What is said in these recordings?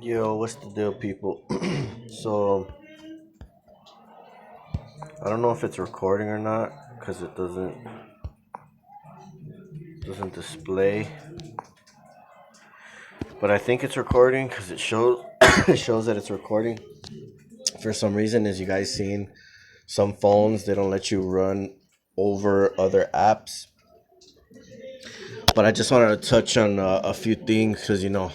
Yo, what's the deal, people? So, I don't know if it's recording or not because it doesn't display, but I think it's recording because it shows it shows that it's recording. For some reason, as you guys seen, some phones they don't let you run over other apps. But I just wanted to touch on a few things because I'm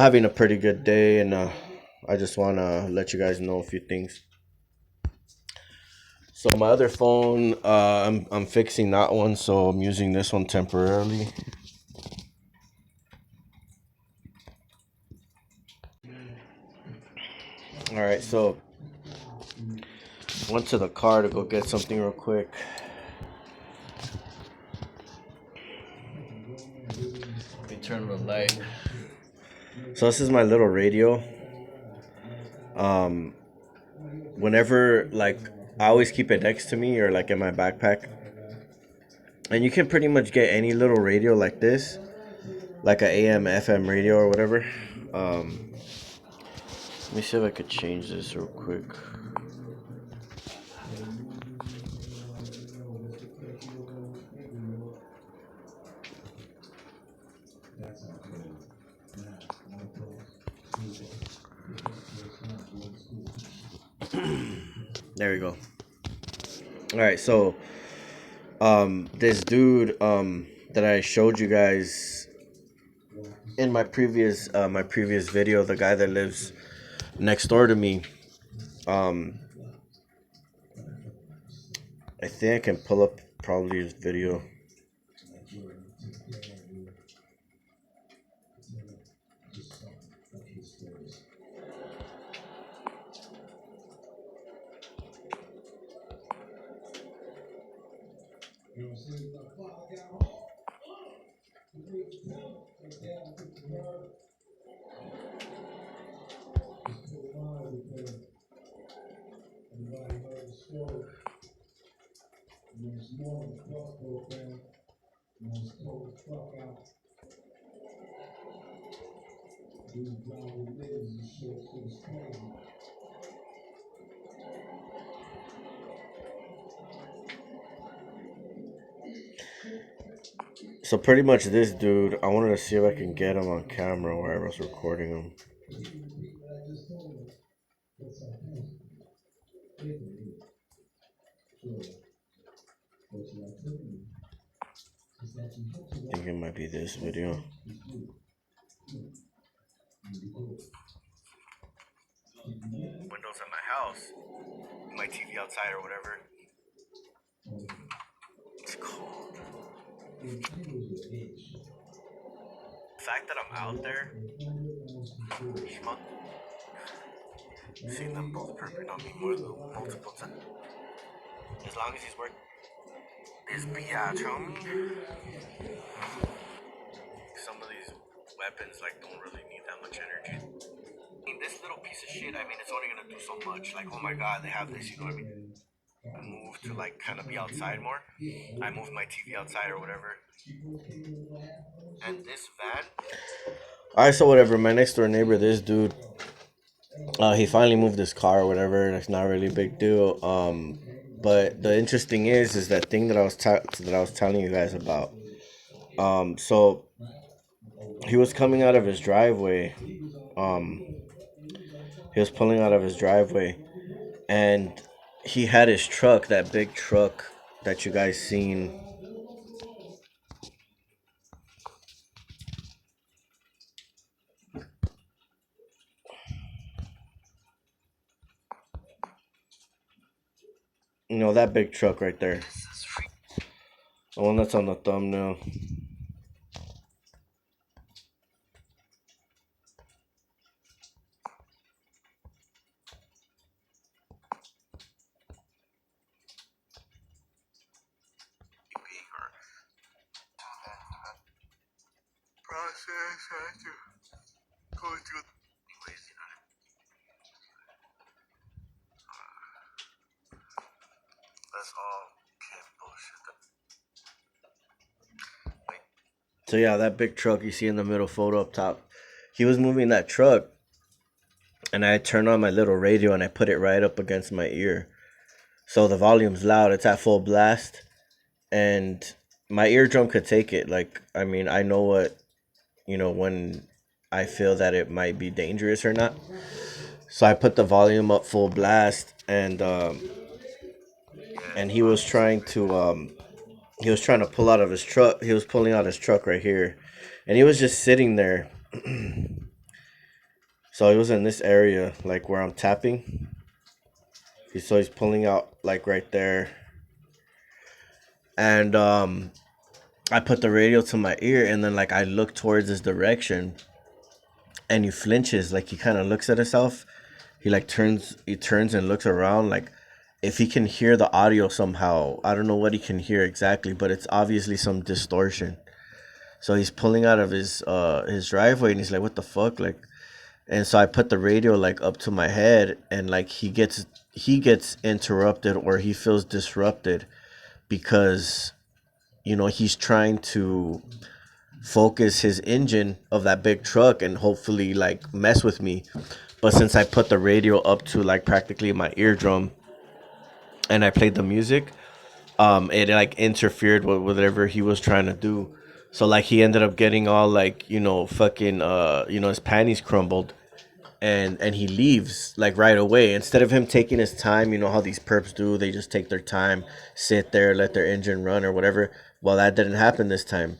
having a pretty good day, and I just want to let you guys know a few things. So my other phone, I'm fixing that one, so I'm using this one temporarily. All right, so went to the car to go get something real quick. Let me turn the light. So this is my little radio. Um, Whenever I always keep it next to me or like in my backpack, and you can pretty much get any little radio like this, like a AM FM radio or whatever. Let me see if I could change this real quick. There we go. All right, so this dude that I showed you guys in my previous video, the guy that lives next door to me, um I think I can pull up probably his video. So pretty much this dude, I wanted to see if I can get him on camera where I was recording him. I think it might be this video. Windows at my house, my TV outside or whatever. It's cold. The fact that I'm out there, seeing them both perping on me multiple times. As long as he's working his biatch, homie. Some of these weapons don't really need that much energy. I mean, this little piece of shit, it's only gonna do so much. Like, oh my god, they have this, you know what I mean? I moved to kind of be outside more. I moved my TV outside or whatever. And this van. Alright, so whatever. My next door neighbor, this dude, he finally moved his car or whatever. It's not really a big deal. But the interesting is that thing that I was telling you guys about. So he was coming out of his driveway. Um, he was pulling out of his driveway, and he had his truck, that big truck that you guys seen. You know, that big truck right there. The one that's on the thumbnail. Process has to go through. Anyways, that's all bullshit. So yeah, that big truck you see in the middle photo up top, he was moving that truck, and I turned on my little radio and I put it right up against my ear. So the volume's loud, it's at full blast, and my eardrum could take it. Like, I mean, I know what, when I feel that it might be dangerous or not. So I put the volume up full blast, and he was trying to pull out of his truck. He was pulling out his truck right here, and he was just sitting there. So he was in this area, like where I'm tapping. So he's pulling out like right there, and I put the radio to my ear, and then like I look towards this direction, and he flinches, like he kind of looks at himself. He turns and looks around, like if he can hear the audio somehow. I don't know what he can hear exactly, but it's obviously some distortion. So he's pulling out of his driveway, and he's like, "What the fuck?" Like, and so I put the radio like up to my head, and like he gets interrupted, or he feels disrupted because he's trying to focus his engine of that big truck and hopefully like mess with me. But since I put the radio up to like practically my eardrum and I played the music, it like interfered with whatever he was trying to do. So like he ended up getting all like fucking his panties crumbled, and he leaves like right away instead of him taking his time. You know how these perps do, they just take their time, sit there, let their engine run or whatever. Well, that didn't happen this time.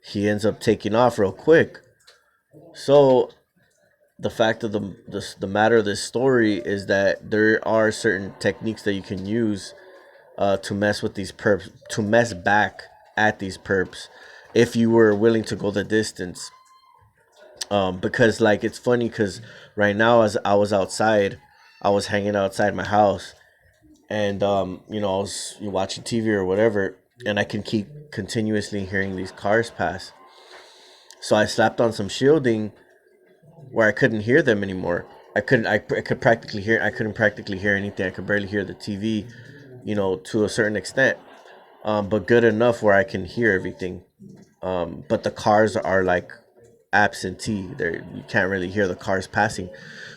He ends up taking off real quick. So the fact of the matter of this story is that there are certain techniques that you can use to mess with these perps, to mess back at these perps, if you were willing to go the distance. Because like it's funny, because right now as I was outside, I was hanging outside my house, and I was watching TV or whatever, and I can keep continuously hearing these cars pass. So I slapped on some shielding where I couldn't hear them anymore. I couldn't practically hear anything. I could barely hear the TV, to a certain extent. But good enough where I can hear everything. But the cars are like absentee. You can't really hear the cars passing.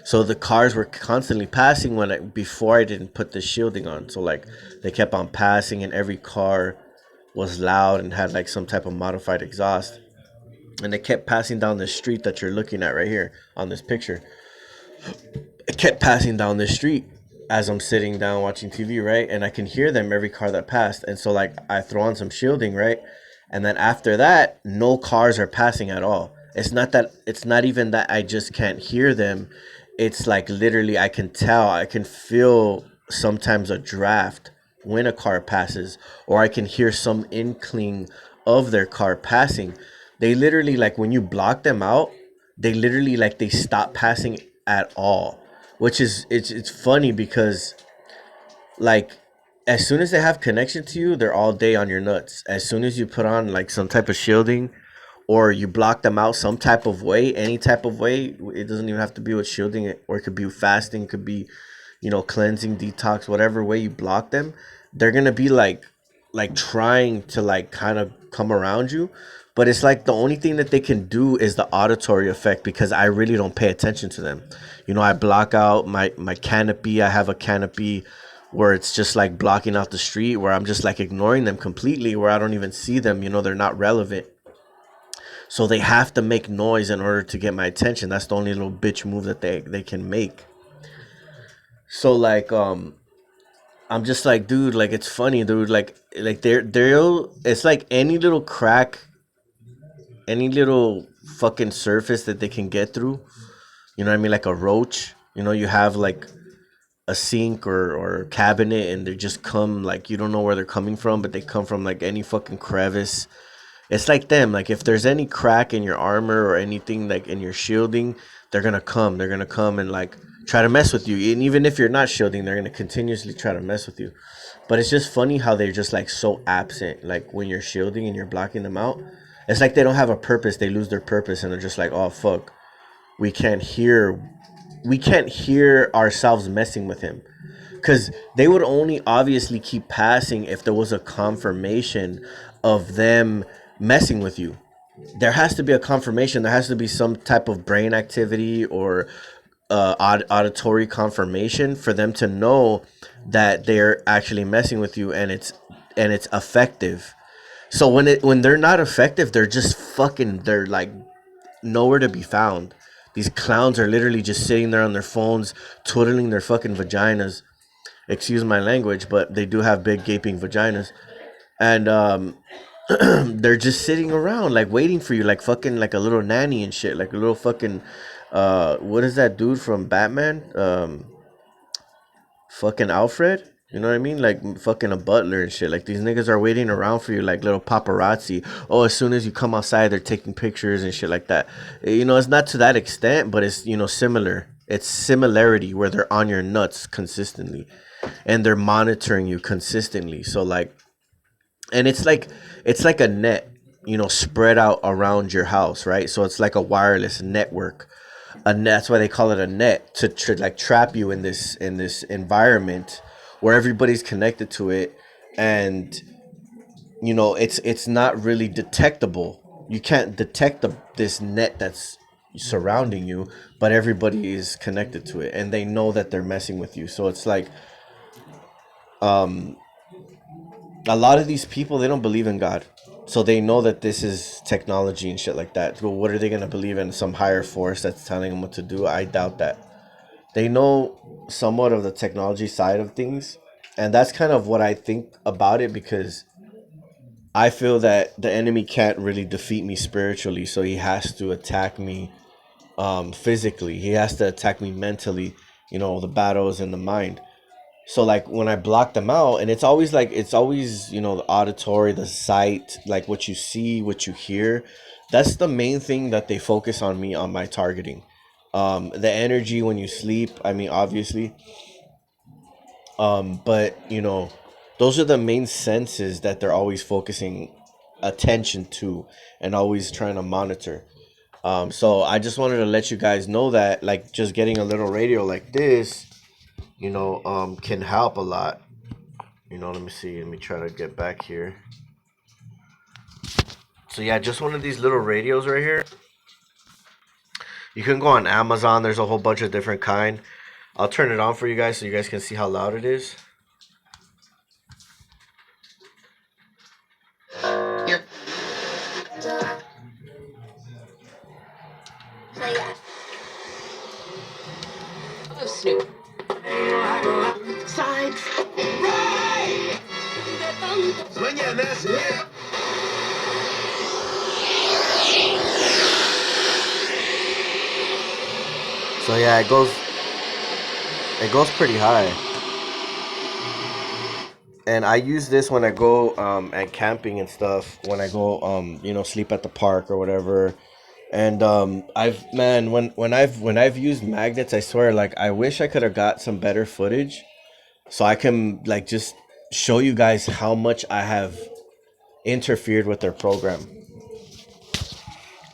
So the cars were constantly passing before I didn't put the shielding on. So like they kept on passing, and every car was loud and had like some type of modified exhaust. And they kept passing down the street that you're looking at right here on this picture. It kept passing down the street as I'm sitting down watching TV, right? And I can hear them every car that passed. And so like I throw on some shielding, right? And then after that, no cars are passing at all. It's not even that I just can't hear them. It's like literally I can tell, I can feel sometimes a draft when a car passes, or I can hear some inkling of their car passing. They literally, like when you block them out, they literally like they stop passing at all, which is it's funny because like as soon as they have connection to you, they're all day on your nuts. As soon as you put on like some type of shielding, or you block them out some type of way, any type of way, it doesn't even have to be with shielding, or it could be fasting, it could be cleansing, detox, whatever way you block them, they're gonna be like trying to like kind of come around you. But it's like the only thing that they can do is the auditory effect, because I really don't pay attention to them. I block out my canopy. I have a canopy where it's just like blocking out the street, where I'm just like ignoring them completely, where I don't even see them. They're not relevant. So they have to make noise in order to get my attention. That's the only little bitch move that they can make. So like I'm just like, dude, like it's funny, dude, like they're it's like any little crack, any little fucking surface that they can get through. You know what I mean? Like a roach. You have like a sink or cabinet, and they just come, like you don't know where they're coming from, but they come from like any fucking crevice. It's like them. Like if there's any crack in your armor or anything like in your shielding, they're gonna come. They're gonna come and like try to mess with you. And even if you're not shielding, they're gonna continuously try to mess with you. But it's just funny how they're just like so absent. Like when you're shielding and you're blocking them out, it's like they don't have a purpose. They lose their purpose, and they're just like, oh fuck, we can't hear ourselves messing with him. Because they would only obviously keep passing if there was a confirmation of them messing with you. there has to be a confirmation. There has to be some type of brain activity or auditory confirmation for them to know that they're actually messing with you, and it's effective. So when they're not effective, they're just fucking. They're like nowhere to be found. These clowns are literally just sitting there on their phones, twiddling their fucking vaginas. Excuse my language, but they do have big gaping vaginas, and they're just sitting around like waiting for you, like fucking like a little nanny and shit, like a little fucking what is that dude from Batman? Fucking Alfred. You know what I mean? Like fucking a butler and shit. Like these niggas are waiting around for you like little paparazzi. Oh, as soon as you come outside, they're taking pictures and shit like that. You know, it's not to that extent, but it's, you know, similar. It's similarity where they're on your nuts consistently and they're monitoring you consistently. So like, and it's like a net, you know, spread out around your house, right? So it's like a wireless network. And that's why they call it a net to like trap you in this environment where everybody's connected to it, and you know it's not really detectable. You can't detect this net that's surrounding you, but everybody is connected to it and they know that they're messing with you. So it's like um a lot of these people, they don't believe in God. So they know that this is technology and shit like that. But what are they gonna believe in? Some higher force that's telling them what to do? I doubt that. They know somewhat of the technology side of things, and that's kind of what I think about it, because I feel that the enemy can't really defeat me spiritually, so he has to attack me physically. He has to attack me mentally. You know, the battles in the mind. So like when I block them out, and it's always, you know, the auditory, the sight, like what you see, what you hear. That's the main thing that they focus on me on my targeting. The energy when you sleep, I mean, obviously, but you know, those are the main senses that they're always focusing attention to and always trying to monitor. So I just wanted to let you guys know that like just getting a little radio like this, you know, can help a lot. You know, let me see. Let me try to get back here. So yeah, just one of these little radios right here. You can go on Amazon. There's a whole bunch of different kind. I'll turn it on for you guys so you guys can see how loud it is. Oh, Snoop. Sides. Right. So yeah, it goes pretty high. And I use this when I go at camping and stuff. When I go you know, sleep at the park or whatever. And I've man when I've used magnets, I swear, like I wish I could have got some better footage so I can like just show you guys how much I have interfered with their program.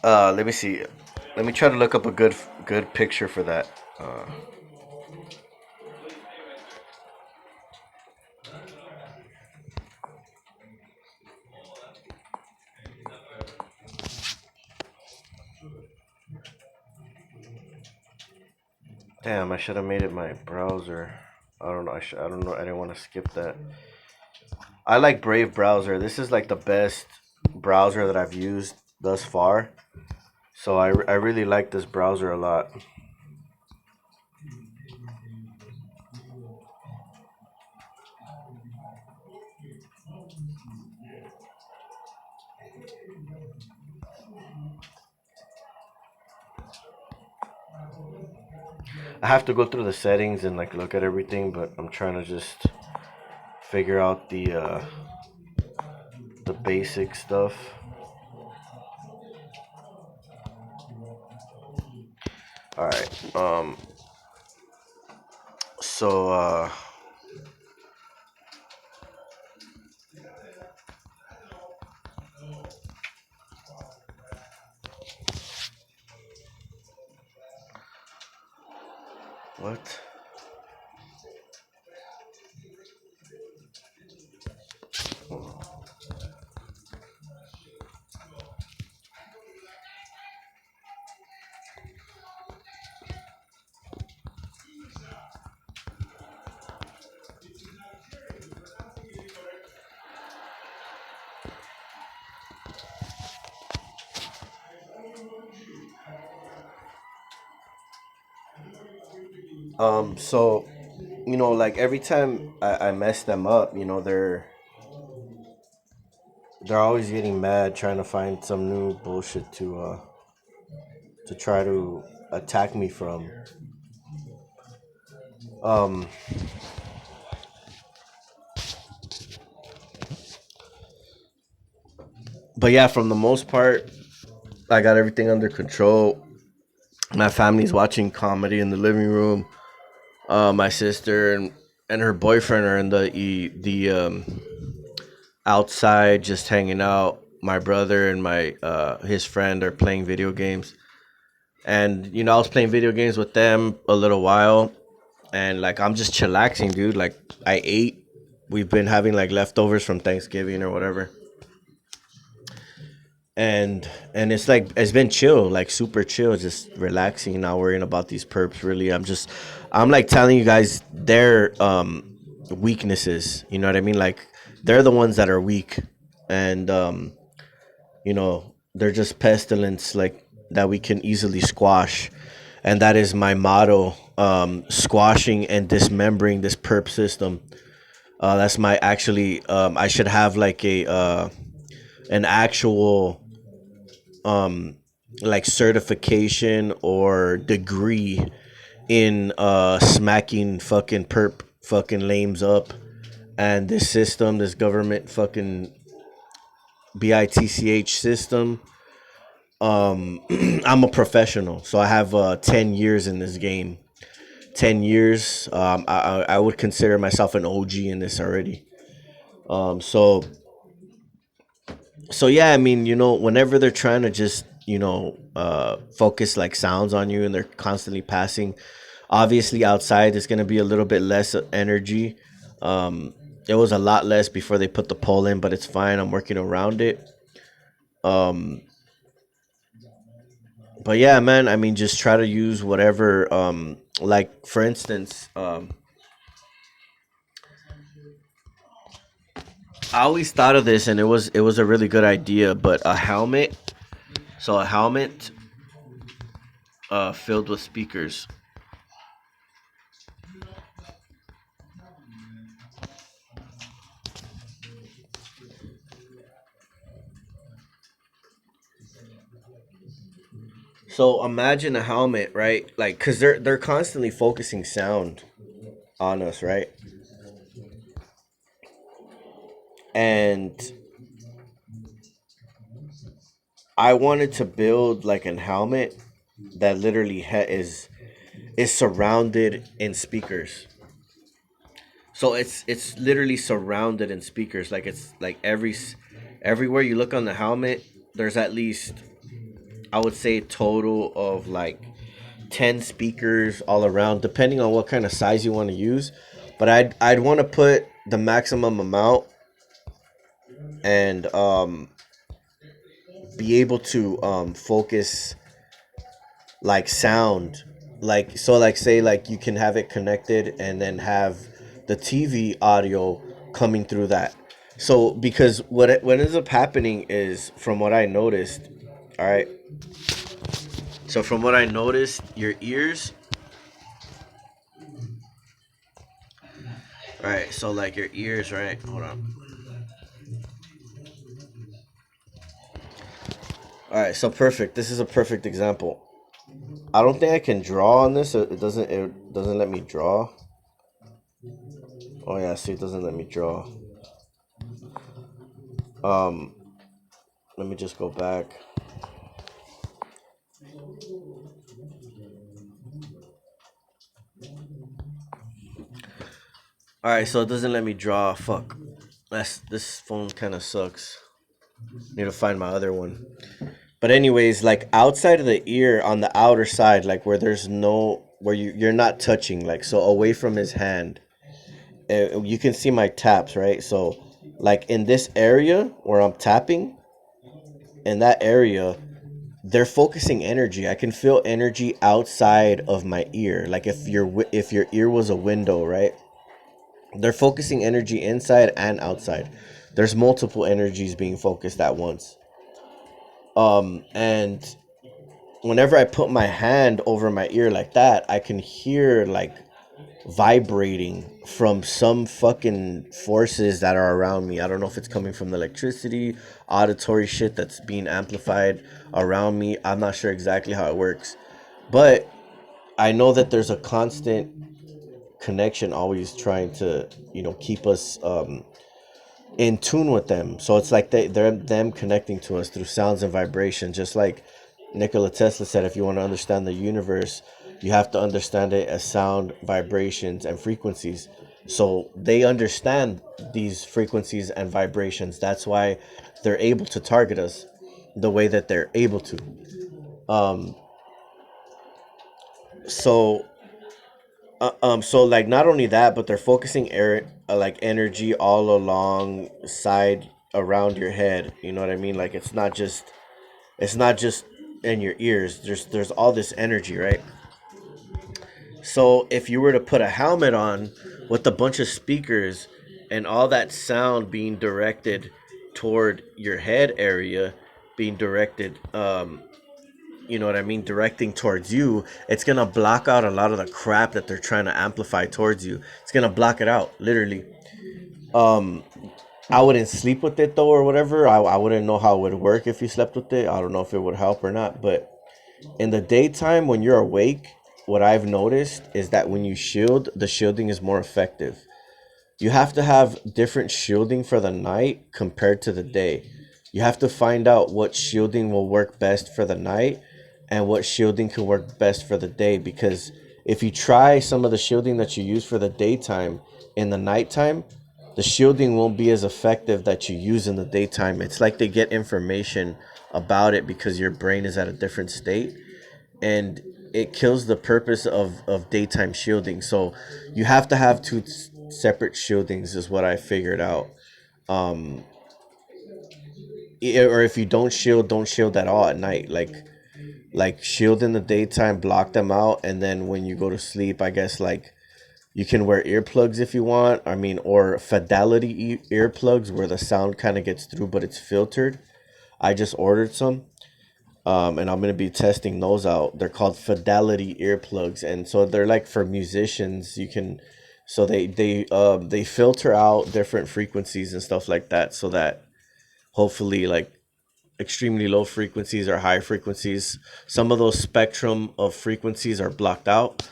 Let me see. Let me try to look up a good picture for that. Damn, I should have made it my browser. I don't know. I don't know. I didn't want to skip that. I like Brave browser. This is like the best browser that I've used thus far. So I really like this browser a lot. I have to go through the settings and like look at everything, but I'm trying to just figure out the basic stuff. All right. So what? So like every time I mess them up, they're always getting mad, trying to find some new bullshit to try to attack me from. Um, but yeah, from the most part, I got everything under control. My family's watching comedy in the living room. My sister and her boyfriend are in the outside just hanging out. My brother and my his friend are playing video games. And I was playing video games with them a little while, and like I'm just chillaxing, dude. Like I ate. We've been having like leftovers from Thanksgiving or whatever, and it's like it's been chill, like super chill, just relaxing, not worrying about these perps. Really, I'm like telling you guys their weaknesses. You know what I mean? Like they're the ones that are weak, and they're just pestilence like that we can easily squash, and that is my motto: squashing and dismembering this perp system. That's my actually. I should have like a an actual like certification or degree in smacking fucking perp fucking lames up, and this system, this government fucking bitch system. I'm a professional, so I have 10 years in this game. 10 years. I would consider myself an OG in this already. So yeah, I mean, whenever they're trying to just focus like sounds on you and they're constantly passing, obviously outside is going to be a little bit less energy. It was a lot less before they put the pole in, but it's fine. I'm working around it. um but yeah, man, I mean, just try to use whatever, like for instance, I always thought of this and it was a really good idea, but a helmet, so a helmet filled with speakers. So imagine a helmet, right? Like, cause they're constantly focusing sound on us, right? And I wanted to build like an helmet that literally is surrounded in speakers. So it's literally surrounded in speakers. Like it's like everywhere you look on the helmet, there's at least, I would say, total of like 10 speakers all around, depending on what kind of size you want to use. But I'd want to put the maximum amount, and be able to focus like sound, like, so like say like you can have it connected and then have the TV audio coming through that. So because what ends up happening is, from what I noticed, all right, so from what I noticed, your ears, all right, so like your ears, right, hold on. All right, so perfect, this is a perfect example. I don't think I can draw on this. It doesn't let me draw. Oh yeah, see, it doesn't let me draw. um Let me just go back. All right, so it doesn't let me draw. Fuck. This phone kind of sucks. Need to find my other one. But anyways, like outside of the ear, on the outer side, like where there's no, where you're not touching, like, so away from his hand, you can see my taps, right? So like in this area where I'm tapping, in that area, they're focusing energy. I can feel energy outside of my ear. Like if your ear was a window, right? They're focusing energy inside and outside. There's multiple energies being focused at once. And whenever I put my hand over my ear like that, I can hear like vibrating from some fucking forces that are around me. I don't know if it's coming from the electricity, auditory shit that's being amplified around me. I'm not sure exactly how it works. But I know that there's a constant connection always trying to, keep us in tune with them. So it's like they're them connecting to us through sounds and vibration, just like Nikola Tesla said, if you want to understand the universe, you have to understand it as sound, vibrations, and frequencies. So they understand these frequencies and vibrations. That's why they're able to target us the way that they're able to. Um, so so like not only that, but they're focusing like energy all along side around your head. You know what I mean? Like it's not just in your ears. There's all this energy, right? So if you were to put a helmet on with a bunch of speakers and all that sound being directed toward your head area, being directed, you know what I mean, directing towards you, it's gonna block out a lot of the crap that they're trying to amplify towards you. It's gonna block it out, literally. Um, I wouldn't sleep with it though, or whatever. I wouldn't know how it would work if you slept with it. I don't know if it would help or not, but in the daytime when you're awake, what I've noticed is that when you shield, the shielding is more effective. You have to have different shielding for the night compared to the day. You have to find out what shielding will work best for the night and what shielding can work best for the day, because if you try some of the shielding that you use for the daytime in the nighttime, the shielding won't be as effective that you use in the daytime. It's like they get information about it because your brain is at a different state, and it kills the purpose of daytime shielding. So you have to have two separate shieldings is what I figured out. um or if you don't shield at all at night. Like shield in the daytime, block them out, and then when you go to sleep, I guess, like, you can wear earplugs if you want. I mean, or fidelity earplugs where the sound kind of gets through but it's filtered. I just ordered some, and I'm gonna be testing those out. They're called Fidelity earplugs, and so they're like for musicians. You can, so they filter out different frequencies and stuff like that, so that hopefully, like, extremely low frequencies or high frequencies, some of those spectrum of frequencies are blocked out.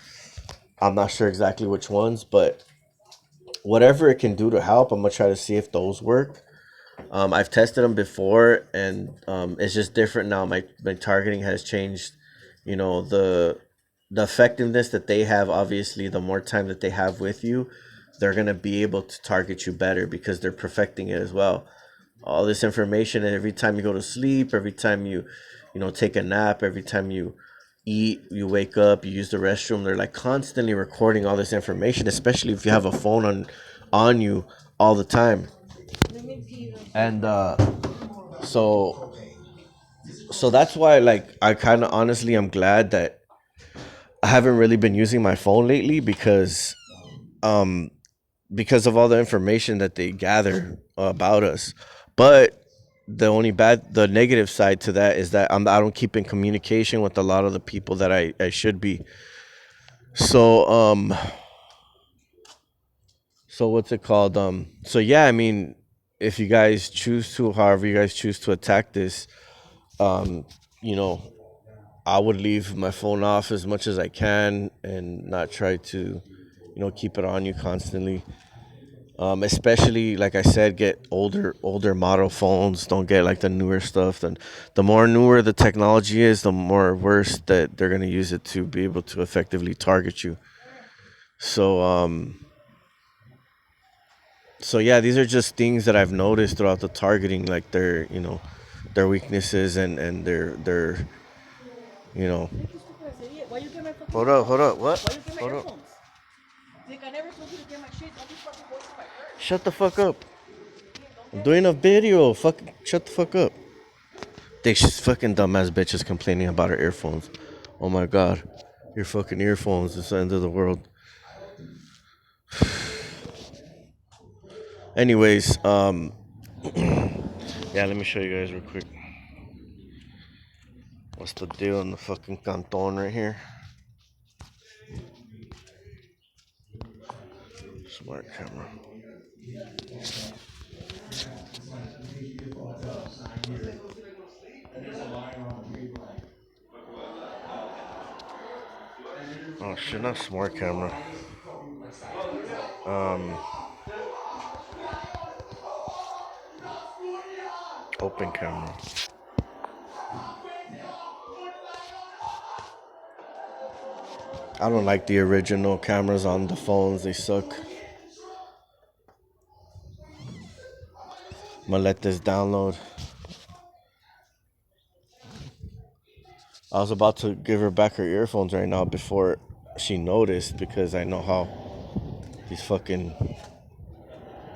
I'm not sure exactly which ones, but whatever it can do to help, I'm gonna try to see if those work. I've tested them before, and it's just different now. My targeting has changed. The effectiveness that they have, obviously, the more time that they have with you, they're gonna be able to target you better because they're perfecting it as well. All this information, and every time you go to sleep, every time you take a nap, every time you eat, you wake up, you use the restroom, they're like constantly recording all this information, especially if you have a phone on you all the time. And so so that's why, like, I kind of honestly I'm glad that I haven't really been using my phone lately, um because of all the information that they gather about us. But the negative side to that is that I don't keep in communication with a lot of the people that I should be. So so what's it called? So yeah, I mean, if you guys choose to, however you guys choose to attack this, um, you know, I would leave my phone off as much as I can and not try to, keep it on you constantly. Especially, like I said, get older model phones. Don't get like the newer stuff. Then the more newer the technology is, the more worse that they're gonna use it to be able to effectively target you. So so yeah, these are just things that I've noticed throughout the targeting, like their weaknesses and their you know. Hold up, what? Hold up. Shut the fuck up. I'm doing a video. Fuck, shut the fuck up. They just fucking dumbass bitches complaining about her earphones. Oh my god, your fucking earphones. It's the end of the world. Anyways, yeah, let me show you guys real quick. What's the deal in the fucking canton right here? smart camera. Oh shit, not smart camera. Um, open camera. I don't like the original cameras on the phones. They suck. I'm gonna let this download. I was about to give her back her earphones right now before she noticed, because I know how these fucking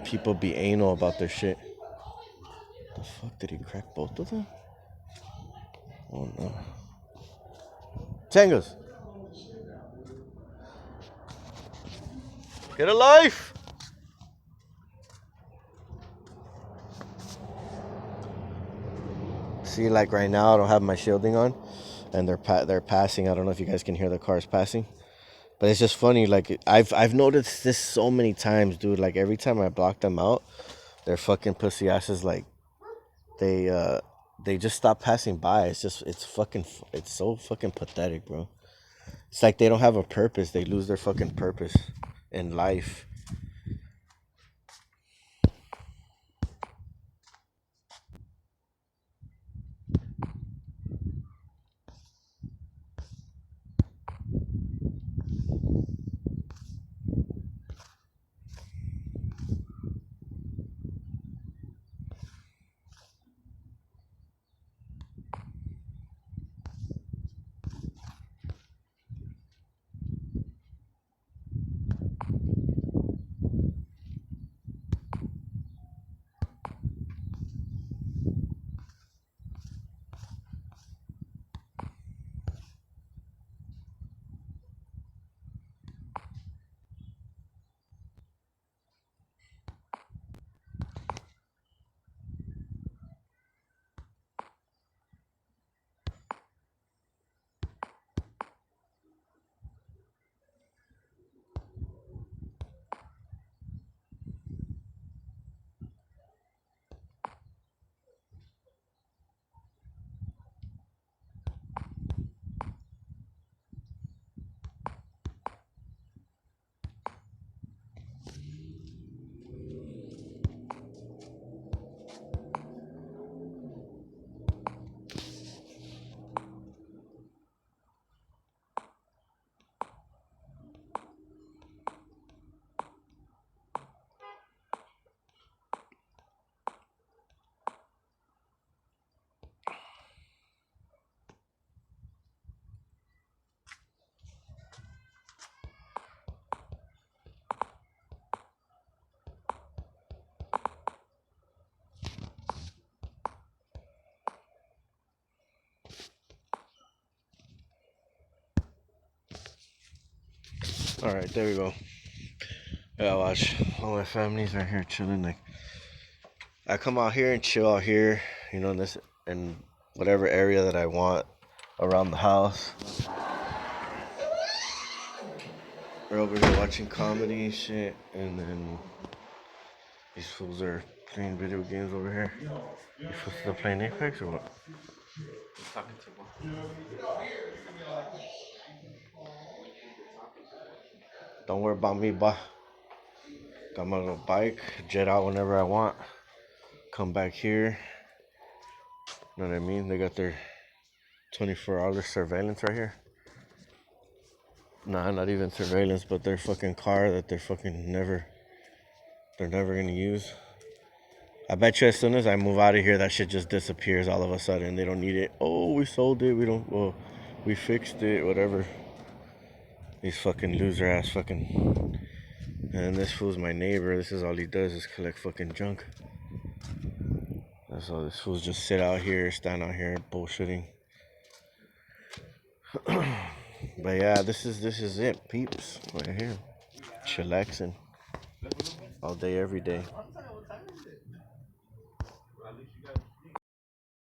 people be anal about their shit. The fuck, did he crack both of them? Oh no. Tangos, get a life! See, like right now, I don't have my shielding on, and they're passing. I don't know if you guys can hear the cars passing, but it's just funny. Like I've noticed this so many times, dude. Like every time I block them out, their fucking pussy asses, like they just stop passing by. It's so fucking pathetic, bro. It's like they don't have a purpose. They lose their fucking purpose in life. All right, there we go. Yeah, watch. All my family's right here chilling. Like, I come out here and chill out here, in this in whatever area that I want around the house. We're over here watching comedy and shit, and then these fools are playing video games over here. You fools still playing Apex or what? Talking to one. Don't worry about me, boy. Got my little bike, jet out whenever I want. Come back here. You know what I mean? They got their 24-hour surveillance right here. Nah, not even surveillance, but their fucking car that they're never gonna use. I bet you as soon as I move out of here, that shit just disappears all of a sudden. They don't need it. Oh, we sold it. We fixed it. Whatever. These fucking loser ass fucking. And this fool's my neighbor. This is all he does is collect fucking junk. That's all. This fool's just sit out here, stand out here, bullshitting. But yeah, this is it, peeps. Right here, chillaxing all day, every day.